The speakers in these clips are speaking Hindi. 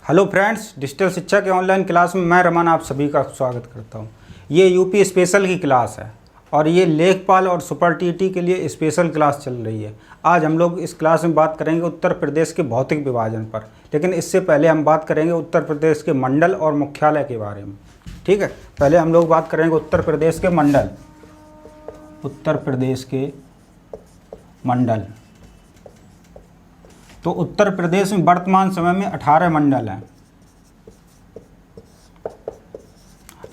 हेलो फ्रेंड्स, डिजिटल शिक्षा के ऑनलाइन क्लास में मैं रमन आप सभी का स्वागत करता हूं। ये यूपी स्पेशल की क्लास है और ये लेखपाल और सुपर टीटी के लिए स्पेशल क्लास चल रही है। आज हम लोग इस क्लास में बात करेंगे उत्तर प्रदेश के भौतिक विभाजन पर, लेकिन इससे पहले हम बात करेंगे उत्तर प्रदेश के मंडल और मुख्यालय के बारे में। ठीक है, पहले हम लोग बात करेंगे उत्तर प्रदेश के मंडल। उत्तर प्रदेश के मंडल, तो उत्तर प्रदेश में वर्तमान समय में 18 मंडल हैं।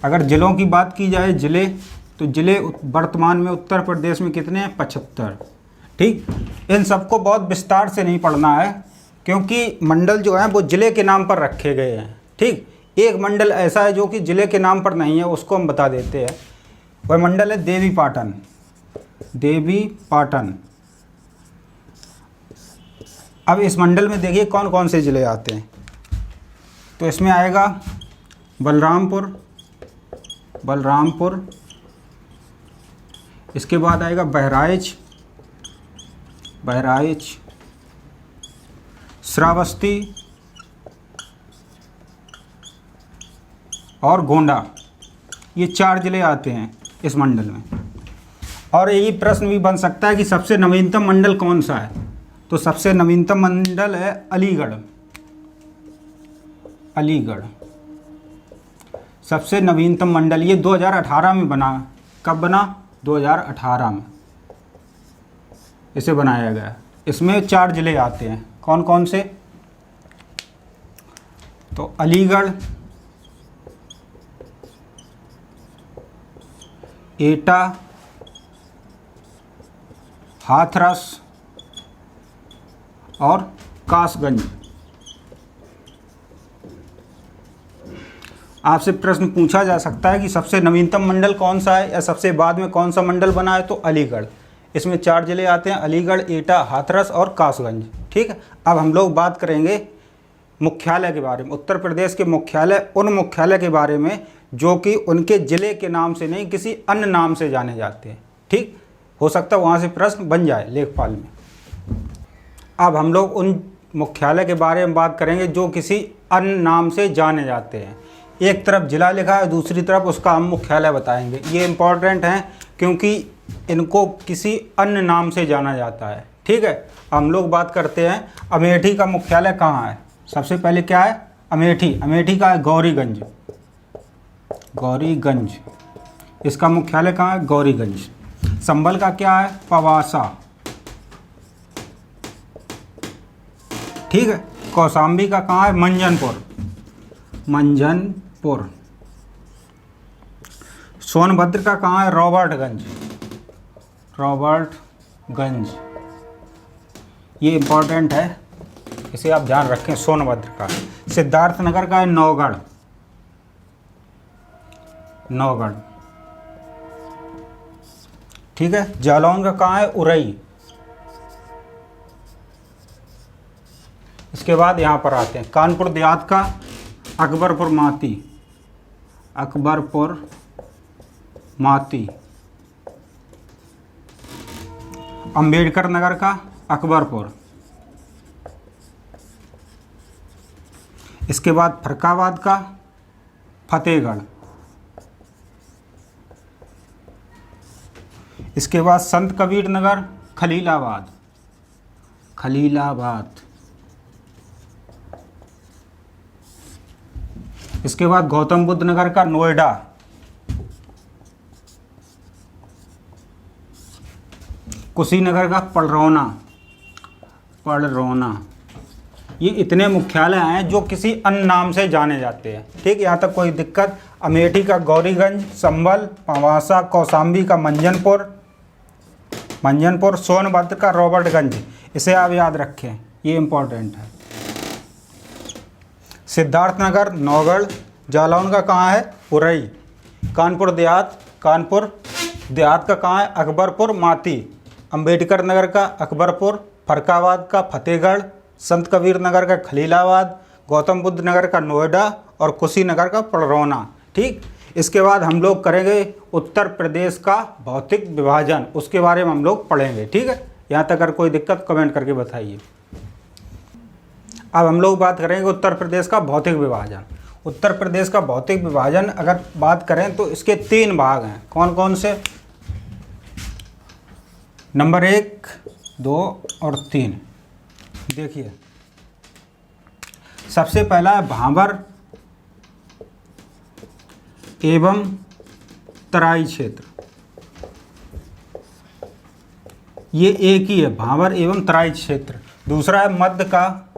अगर जिलों की बात की जाए जिले, तो जिले वर्तमान में उत्तर प्रदेश में कितने हैं? 75। ठीक, इन सबको बहुत विस्तार से नहीं पढ़ना है क्योंकि मंडल जो हैं वो जिले के नाम पर रखे गए हैं। ठीक, एक मंडल ऐसा है जो कि जिले के नाम पर नहीं है, उसको हम बता देते हैं। वह मंडल है देवी पाटन। देवी पाटन। अब इस मंडल में देखिए कौन कौन से ज़िले आते हैं। तो इसमें आएगा बलरामपुर, इसके बाद आएगा बहराइच, श्रावस्ती और गोंडा। ये 4 ज़िले आते हैं इस मंडल में। और यही प्रश्न भी बन सकता है कि सबसे नवीनतम मंडल कौन सा है? तो सबसे नवीनतम मंडल है अलीगढ़। सबसे नवीनतम मंडल ये 2018 में बना। कब बना? 2018 में इसे बनाया गया। इसमें 4 ज़िले आते हैं। कौन कौन से? तो अलीगढ़, एटा, हाथरस और कासगंज। आपसे प्रश्न पूछा जा सकता है कि सबसे नवीनतम मंडल कौन सा है या सबसे बाद में कौन सा मंडल बना है? तो अलीगढ़। इसमें 4 ज़िले आते हैं, अलीगढ़, एटा, हाथरस और कासगंज। ठीक है, अब हम लोग बात करेंगे मुख्यालय के बारे में। उत्तर प्रदेश के मुख्यालय, उन मुख्यालय के बारे में जो कि उनके ज़िले के नाम से नहीं किसी अन्य नाम से जाने जाते हैं। ठीक, हो सकता है वहाँ से प्रश्न बन जाए लेखपाल में। अब हम लोग उन मुख्यालय के बारे में बात करेंगे जो किसी अन्य नाम से जाने जाते हैं। एक तरफ जिला लिखा है, दूसरी तरफ उसका हम मुख्यालय बताएंगे। ये इम्पॉर्टेंट हैं क्योंकि इनको किसी अन्य नाम से जाना जाता है। ठीक है, हम लोग बात करते हैं अमेठी का मुख्यालय कहाँ है। सबसे पहले क्या है? अमेठी। अमेठी का है गौरीगंज। इसका मुख्यालय कहाँ है? गौरीगंज। संभल का क्या है? पवासा। ठीक है, कौशाम्बी का कहाँ है? मंजनपुर। सोनभद्र का कहाँ है? रॉबर्टगंज। ये इम्पोर्टेंट है, इसे आप ध्यान रखें। सोनभद्र का। सिद्धार्थनगर का है नौगढ़। ठीक है, जालौन का कहाँ है? उरई। इसके बाद यहाँ पर आते हैं कानपुर देहात का अकबरपुर माती। अंबेडकर नगर का अकबरपुर। इसके बाद फरक्काबाद का फतेहगढ़। इसके बाद संत कबीर नगर खलीलाबाद। इसके बाद गौतम बुद्ध नगर का नोएडा। कुशीनगर का पड़रौना। ये इतने मुख्यालय हैं जो किसी अन्य नाम से जाने जाते हैं। ठीक, यहाँ तक कोई दिक्कत? अमेठी का गौरीगंज, संभल, पवासा, कौशाम्बी का मंजनपुर, सोनभद्र का रॉबर्टगंज। इसे आप याद रखें, ये इम्पोर्टेंट है। सिद्धार्थनगर नौगढ़। जालौन का कहाँ है? उरई। कानपुर देहात का कहाँ है? अकबरपुर माती। अंबेडकर नगर का अकबरपुर। फरक्काबाद का फतेहगढ़। संत कबीर नगर का खलीलाबाद। गौतम बुद्ध नगर का नोएडा और कुशीनगर का पड़रौना। ठीक, इसके बाद हम लोग करेंगे उत्तर प्रदेश का भौतिक विभाजन, उसके बारे में हम लोग पढ़ेंगे। ठीक है, यहाँ तक अगर कोई दिक्कत कमेंट करके बताइए। अब हम लोग बात करेंगे उत्तर प्रदेश का भौतिक विभाजन। उत्तर प्रदेश का भौतिक विभाजन अगर बात करें तो इसके 3 भाग हैं। कौन कौन से? नंबर 1, 2 और 3। देखिए, सबसे पहला है भाबर एवं तराई क्षेत्र। ये एक ही है, भाबर एवं तराई क्षेत्र। दूसरा है मध्य का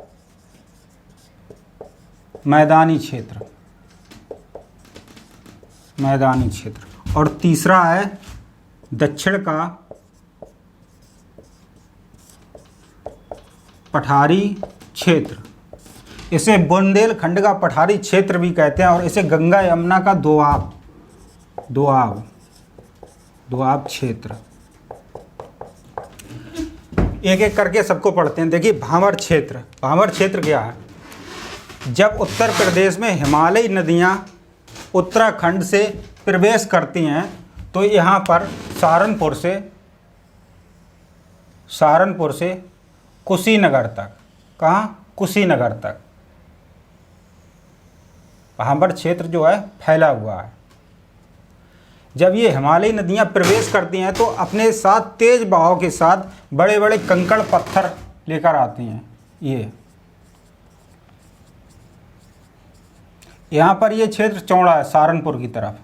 मैदानी क्षेत्र, मैदानी क्षेत्र। और तीसरा है दक्षिण का पठारी क्षेत्र। इसे बुंदेलखंड का पठारी क्षेत्र भी कहते हैं और इसे गंगा यमुना का दोआब क्षेत्र। एक एक करके सबको पढ़ते हैं। देखिए, भाबर क्षेत्र। भाबर क्षेत्र क्या है? जब उत्तर प्रदेश में हिमालयी नदियाँ उत्तराखंड से प्रवेश करती हैं तो यहाँ पर सहारनपुर से कुशीनगर तक, कहाँ? कुशीनगर तक भाबर क्षेत्र जो है फैला हुआ है। जब ये हिमालयी नदियाँ प्रवेश करती हैं तो अपने साथ तेज बहाव के साथ बड़े बड़े कंकड़ पत्थर लेकर आती हैं। ये यहाँ पर ये क्षेत्र चौड़ा है सहारनपुर की तरफ,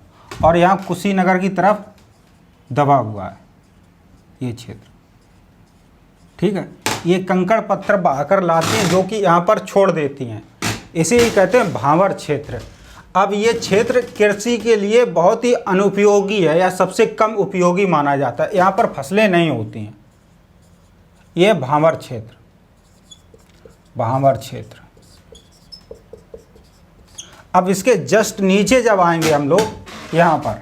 और यहाँ कुशीनगर की तरफ दबा हुआ है ये क्षेत्र। ठीक है, ये कंकड़ पत्थर बहाकर लाती हैं जो कि यहाँ पर छोड़ देती हैं। इसे ही कहते हैं भाबर क्षेत्र। अब ये क्षेत्र कृषि के लिए बहुत ही अनुपयोगी है या सबसे कम उपयोगी माना जाता है। यहाँ पर फसलें नहीं होती हैं। ये भाबर क्षेत्र, भाबर क्षेत्र। अब इसके जस्ट नीचे जब आएंगे हम लोग, यहाँ पर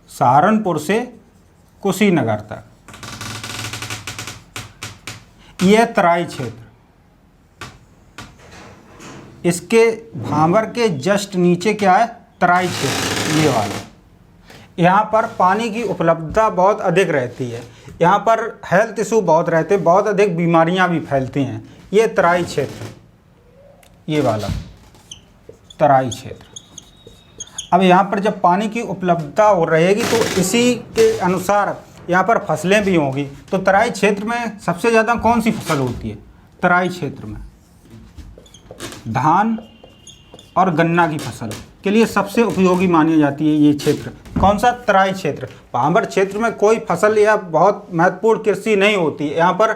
सहारनपुर से कुशीनगर तक, यह तराई क्षेत्र। इसके भाबर के जस्ट नीचे क्या है? तराई क्षेत्र, ये वाला। यहाँ पर पानी की उपलब्धता बहुत अधिक रहती है। यहाँ पर हेल्थ इशू बहुत रहते हैं, बहुत अधिक बीमारियाँ भी फैलती हैं। ये तराई क्षेत्र, ये वाला तराई क्षेत्र। अब यहाँ पर जब पानी की उपलब्धता हो रहेगी तो इसी के अनुसार यहाँ पर फसलें भी होंगी। तो तराई क्षेत्र में सबसे ज़्यादा कौन सी फसल होती है? तराई क्षेत्र में धान और गन्ना की फसल के लिए सबसे उपयोगी मानी जाती है ये क्षेत्र। कौन सा? तराई क्षेत्र। भाबर क्षेत्र में कोई फसल या बहुत महत्वपूर्ण कृषि नहीं होती है यहाँ पर,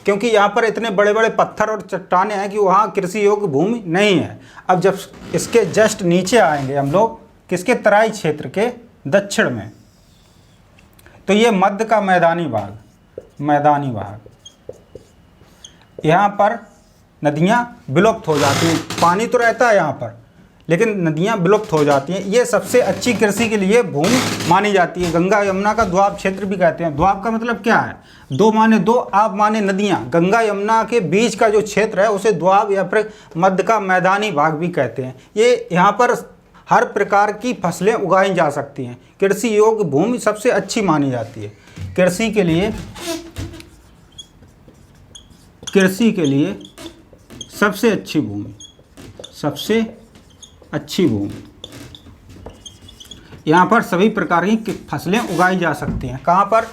क्योंकि यहाँ पर इतने बड़े बड़े पत्थर और चट्टानें हैं कि वहाँ कृषि योग्य भूमि नहीं है। अब जब इसके जस्ट नीचे आएंगे हम लोग, किसके? तराई क्षेत्र के दक्षिण में, तो ये मध्य का मैदानी भाग। यहाँ पर नदियाँ विलुप्त हो जाती हैं। पानी तो रहता है यहाँ पर, लेकिन नदियाँ विलुप्त हो जाती हैं। ये सबसे अच्छी कृषि के लिए भूमि मानी जाती है। गंगा यमुना का दोआब क्षेत्र भी कहते हैं। दोआब का मतलब क्या है? दो माने दो, आब माने नदियाँ। गंगा यमुना के बीच का जो क्षेत्र है उसे दोआब या फिर मध्य का मैदानी भाग भी कहते हैं। ये यहाँ पर हर प्रकार की फसलें उगाई जा सकती हैं। कृषि योग्य भूमि सबसे अच्छी मानी जाती है कृषि के लिए सबसे अच्छी भूमि। यहाँ पर सभी प्रकार की फसलें उगाई जा सकती हैं। कहाँ पर?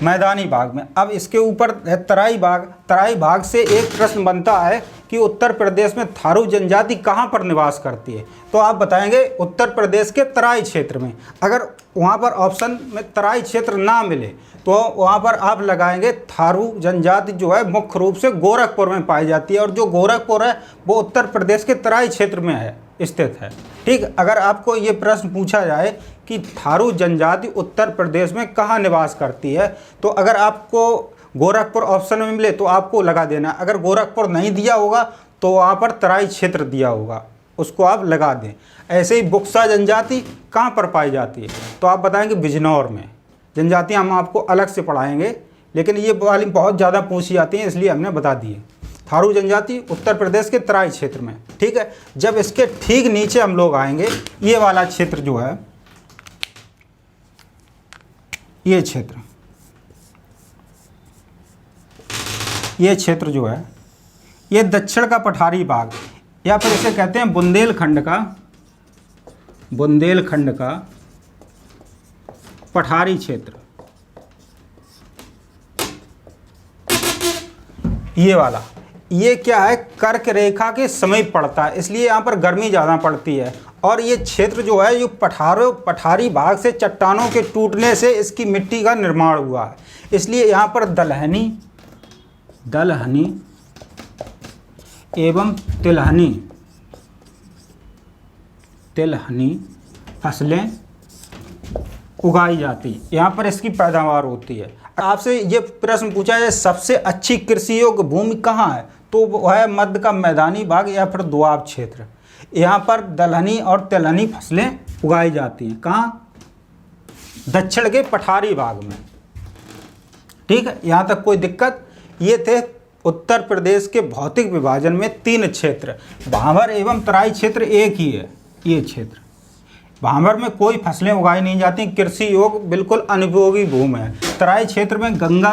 मैदानी भाग में। अब इसके ऊपर है तराई भाग। तराई भाग से एक प्रश्न बनता है कि उत्तर प्रदेश में थारू जनजाति कहाँ पर निवास करती है? तो आप बताएंगे उत्तर प्रदेश के तराई क्षेत्र में। अगर वहाँ पर ऑप्शन में तराई क्षेत्र ना मिले तो वहाँ पर आप लगाएंगे थारू जनजाति जो है मुख्य रूप से गोरखपुर में पाई जाती है, और जो गोरखपुर है वो उत्तर प्रदेश के तराई क्षेत्र में स्थित है। ठीक, अगर आपको ये प्रश्न पूछा जाए कि थारू जनजाति उत्तर प्रदेश में कहाँ निवास करती है, तो अगर आपको गोरखपुर ऑप्शन में मिले तो आपको लगा देना। अगर गोरखपुर नहीं दिया होगा तो वहाँ पर तराई क्षेत्र दिया होगा, उसको आप लगा दें। ऐसे ही बुक्सा जनजाति कहाँ पर पाई जाती है? तो आप बताएंगे बिजनौर में। जनजातियाँ हम आपको अलग से पढ़ाएंगे, लेकिन ये वाली बहुत ज़्यादा पूछी जाती हैं, इसलिए हमने बता दिए। थारू जनजाति उत्तर प्रदेश के तराई क्षेत्र में। ठीक है, जब इसके ठीक नीचे हम लोग आएंगे, ये वाला क्षेत्र जो है, ये क्षेत्र जो है, ये दक्षिण का पठारी भाग, या फिर इसे कहते हैं बुंदेलखंड का पठारी क्षेत्र। ये वाला, ये क्या है, कर्क रेखा के समीप पड़ता है, इसलिए यहाँ पर गर्मी ज़्यादा पड़ती है। और ये क्षेत्र जो है, ये पठारी भाग से चट्टानों के टूटने से इसकी मिट्टी का निर्माण हुआ है, इसलिए यहाँ पर दलहनी एवं तिलहनी फसलें उगाई जाती, यहाँ पर इसकी पैदावार होती है। आपसे ये प्रश्न पूछा है सबसे अच्छी कृषि योग्य भूमि कहाँ है, तो वह है मध्य का मैदानी भाग या फिर दोआब क्षेत्र। यहाँ पर दलहनी और तिलहनी फसलें उगाई जाती हैं। कहाँ? दक्षिण के पठारी भाग में। ठीक है, यहाँ तक कोई दिक्कत? ये थे उत्तर प्रदेश के भौतिक विभाजन में 3 क्षेत्र। भांवर एवं तराई क्षेत्र एक ही है। ये क्षेत्र भांवर में कोई फसलें उगाई नहीं जाती, कृषि योग्य बिल्कुल अनुपयोगी भूमि है। तराई क्षेत्र में गंगा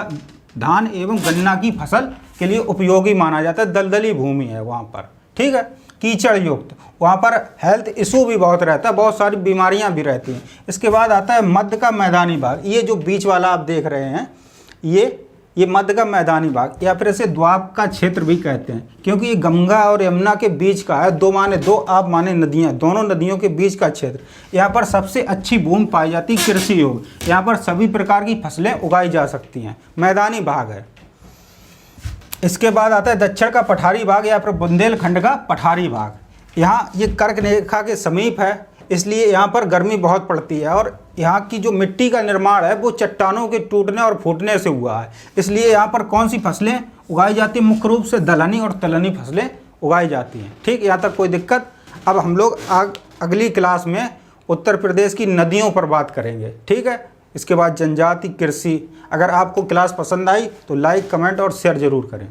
धान एवं गन्ना की फसल के लिए उपयोगी माना जाता है, दलदली भूमि है वहाँ पर। ठीक है, कीचड़ युक्त, वहाँ पर हेल्थ इशू भी बहुत रहता है, बहुत सारी बीमारियाँ भी रहती हैं। इसके बाद आता है मध्य का मैदानी भाग। ये जो बीच वाला आप देख रहे हैं, ये मध्य का मैदानी भाग, या फिर इसे द्वाब का क्षेत्र भी कहते हैं, क्योंकि ये गंगा और यमुना के बीच का है। दो माने दो, आप माने नदियाँ, दोनों नदियों के बीच का क्षेत्र। यहाँ पर सबसे अच्छी भूमि पाई जाती है कृषि योग्य, यहाँ पर सभी प्रकार की फसलें उगाई जा सकती हैं, मैदानी भाग है। इसके बाद आता है दक्षिण का पठारी भाग या फिर बुंदेलखंड का पठारी भाग। यहाँ ये कर्क रेखा के समीप है, इसलिए यहाँ पर गर्मी बहुत पड़ती है, और यहाँ की जो मिट्टी का निर्माण है वो चट्टानों के टूटने और फूटने से हुआ है, इसलिए यहाँ पर कौन सी फसलें उगाई जाती हैं? मुख्य रूप से दलहनी और तिलहनी फसलें उगाई जाती हैं। ठीक, यहाँ तक कोई दिक्कत? अब हम लोग अगली क्लास में उत्तर प्रदेश की नदियों पर बात करेंगे। ठीक है, इसके बाद जनजाति कृषि। अगर आपको क्लास पसंद आई तो लाइक, कमेंट और शेयर ज़रूर करें।